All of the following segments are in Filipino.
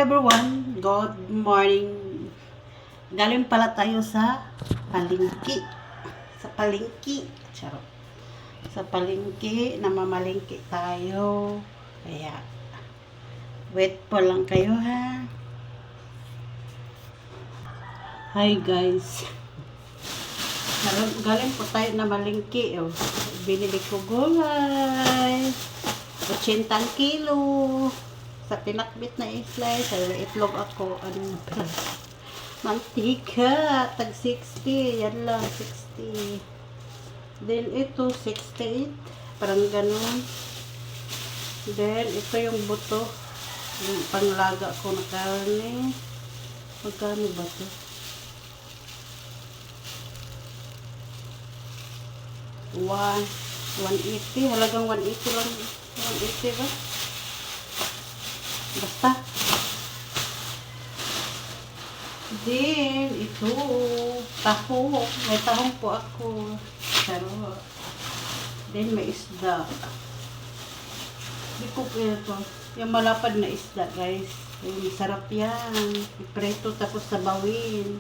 everyone, good morning. Galing pala tayo sa palengke. Sa palengke. Charot. Sa palengke, namamalengke tayo. Kaya, wait po lang kayo ha. Hi guys. Galing po tayo na malengke. Oh. Binili ko gulay. 80 kilo. Sa pinakbit na i-slice, ay itlog ako, mantika, tag 60, yan lang, 60. Then, ito, 68, parang ganun. Then, ito yung buto, yung panglaga ko na karne. Magkano ba ito? $180, halagang 180 lang, 180 ba? Basta. Then, ito, taho. May tahong po ako. Charot. Then, may isda. Hindi ko ito. Yung malapad na isda, guys. Yung sarap yan. Ipreto tapos sabawin.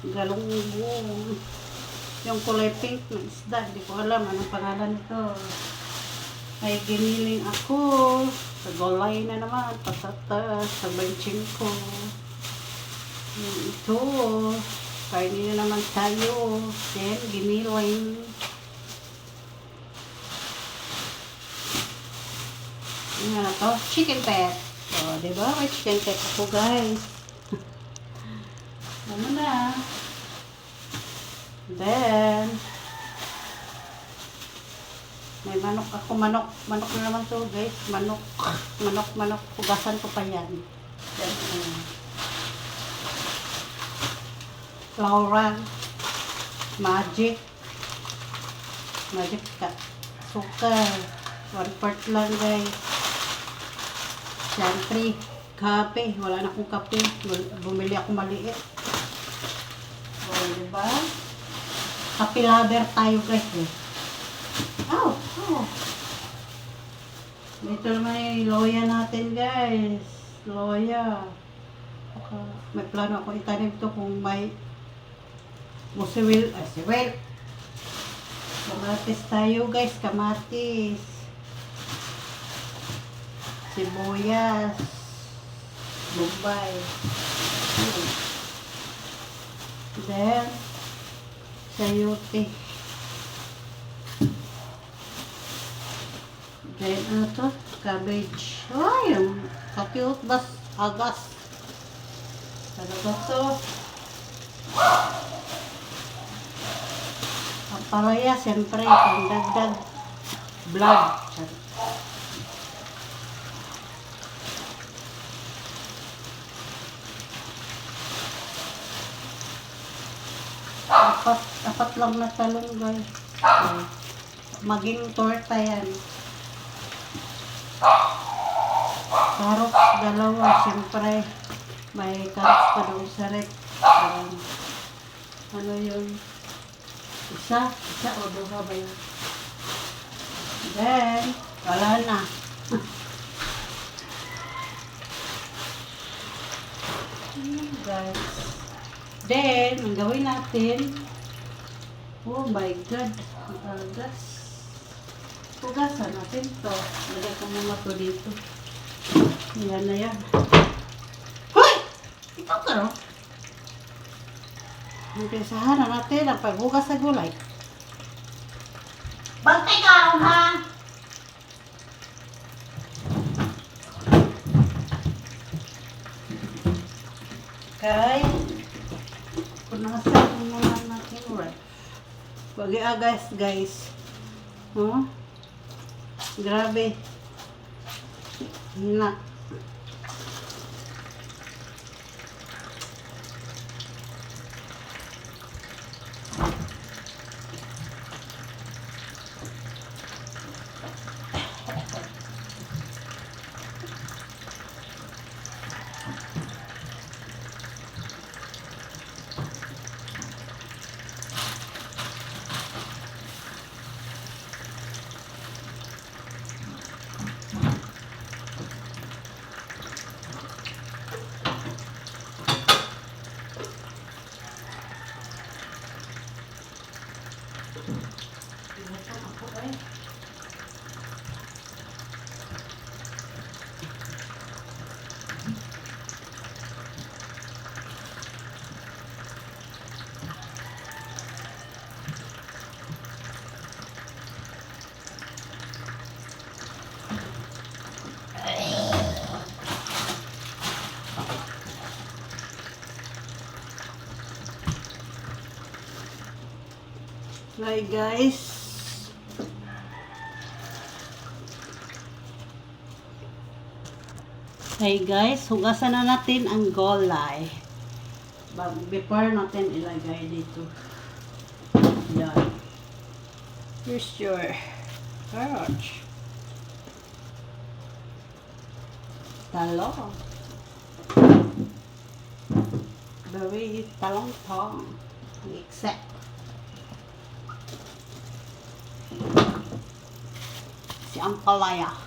Galunggong. Yung kulay pink na isda. Hindi ko alam anong pangalan nito. Ay, giniling ako. Sa gulay na naman. Patatas. Sa benching ko. Ito. Kainin na naman tayo. Then, giniling. Ano na to? Chicken pet. O, diba? May chicken pet ako, guys. Ano na? Then, may manok ako, manok na naman to guys, manok, hugasan ko pa yan. Then, Laura, magic ka, sukar, 1/4 lang guys. Siyempre, kape, wala na akong kape, bumili ako maliit. O, diba? Kape lover tayo guys eh. Oh. Ito naman yung loya natin guys. Loya. May plano ako itanim ito kung may siwil. Kamatis tayo guys. Kamatis. Sibuyas. Bombay. Then, sayote. Then, ano to? Cabbage. Ay, yung cute bas agas. Ano ba to? Ang palaya, siyempre, pangdagdag blood. Apat lang na talong guys. Okay. Maging torta yan. Carrots, dalawa. Siyempre, may carrots pa doon sa rek. Ano yun? Isa o duha ba yun? Then, wala na. Guys. Then, ang gawin natin, oh my God, ang agas. Pugasan natin to. Lagay ko muna to dito. Yan na yan. Hoy! Ikaw ka no? Umpisahan na natin ang paghugas sa gulay. Bantay ka ha! Okay. Punasan muna natin right. Pag-iagas guys. Oh. Grabe. Na. Hi guys. Hey guys, hugasan na natin ang gulay. Before natin ilagay dito. Yan. Here's your carrots. Talong. Very talong-tong. Except. Si Ampalaya.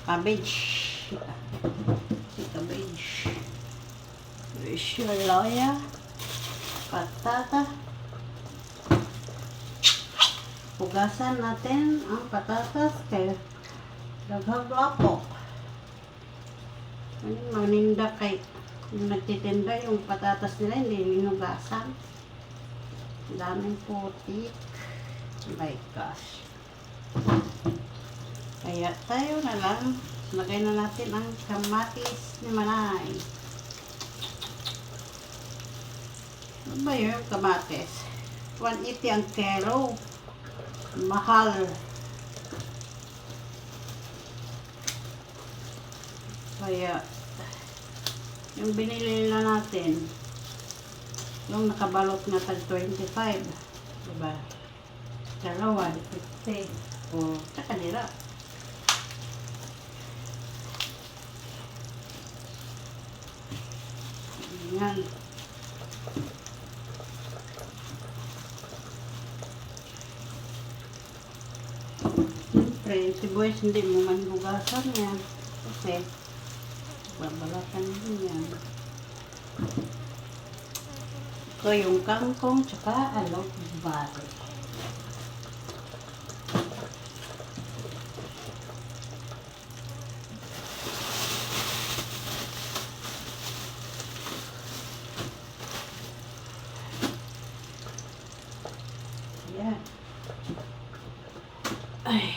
Cabbage. Si cabbage. Here's your loya. Patata. Hugasan natin ang patatas kaya naghaglapo. Maninda kay yung nagtitinda yung patatas nila hindi hinugasan. Daming putik. Oh my gosh. Kaya tayo na lang lagay na natin ang kamatis ni Manay. Ano ba yung kamatis? 180 ang kilo. Mahal. Kaya yung binili na natin yung nakabalot na tag 25, diba? Dalawa, 50 o sa kanila. Yan. Siyempre, si boys hindi mo man hugasan yan kasi babalatan din yan. Ito yung kangkong tsaka alok-bari. Yan. Ay.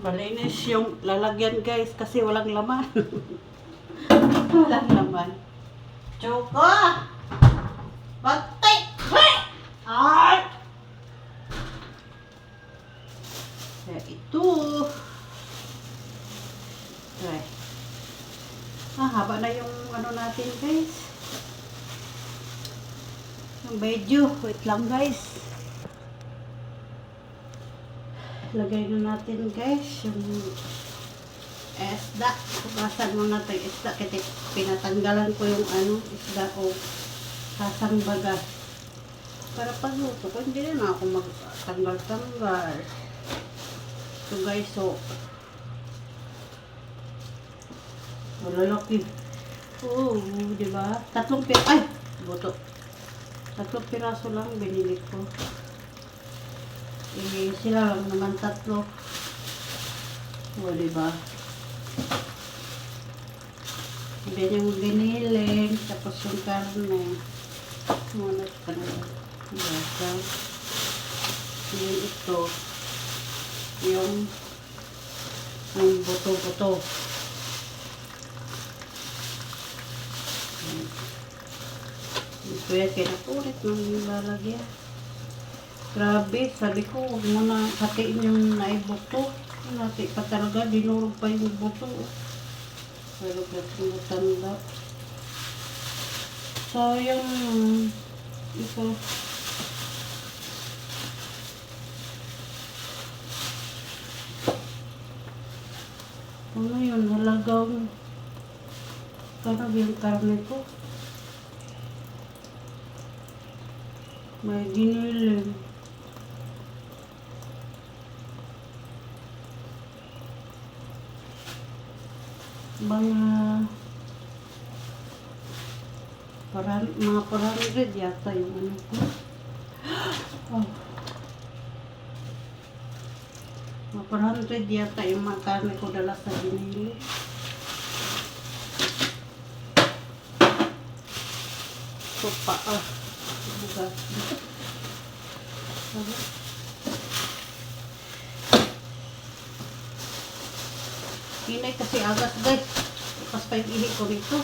Malinis yung lalagyan guys kasi walang laman. Walang laman. Choco! Batay! Ay! Kaya ito. Okay. Haba na yung ano natin guys. Yung video. Wait lang guys. Lagay na natin guys yung isda. Hugasan muna natin isda kasi pinatanggalan ko yung ano isda o sasangbaga para pagluto ko hindi na ako magtanggal-tanggal. So guys, so malalaki. Oh, diba? Tatlong piraso lang binili ko. Eh, sila lang naman tatlo. O, diba? Then yung giniling, tapos yung karne. Muna ka na lang. Yung ito. Yung buto-buto. Ito yan, kinapulit nang nilalagyan. Grabe, sabi ko, huwag mo na hatiin yung naibuto. Hati pa talaga, dinurog pa yung buto. Pero kasi matanda. So, yung ito. Ano yun, halagang parang yung karne ko. May giniling. Mga 400 yata yung ano ko. Oh. Mga 400 yata yung mga karne ko dala sa binili. Ito pa, bugas. Hinay kasi agas, guys. Bukas pa yung ihi ko rito.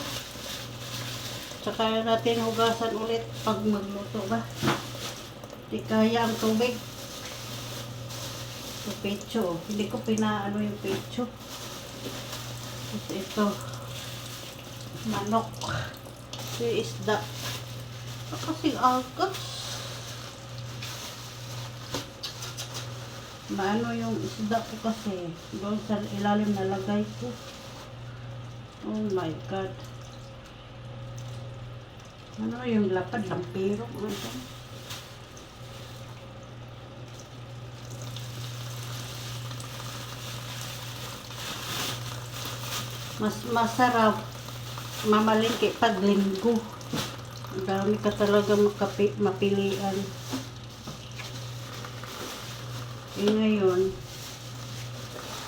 Tsaka natin hugasan ulit pag magluto ba. Di kaya ang tubig. Ito, pecho. Hindi ko pinaano yung pecho. Tapos ito, manok. Ito yung isda. Kasi agas. Maano yung isda ko kasi. Doon sa ilalim nalagay ko. Oh my God. Ano yung lapad? Lampiro. Mas masarap mamalingki pag linggo. Ang dami ka talaga mapilian. Eh ngayon,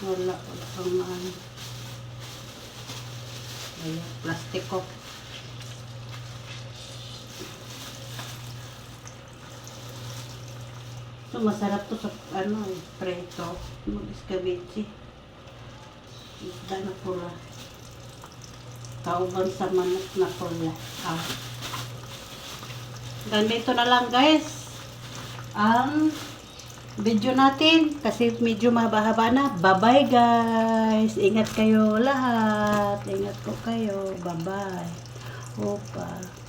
wala pang ano. Ayan, plastiko. So, masarap to sa ano, preto. Mag-escabeche. Isda na pula. Kauban sa manok na pula. Ganito na lang, guys. Ang video natin kasi medyo mahaba-haba na. Bye-bye, guys. Ingat kayo lahat. Ingat po kayo. Bye-bye. Opa.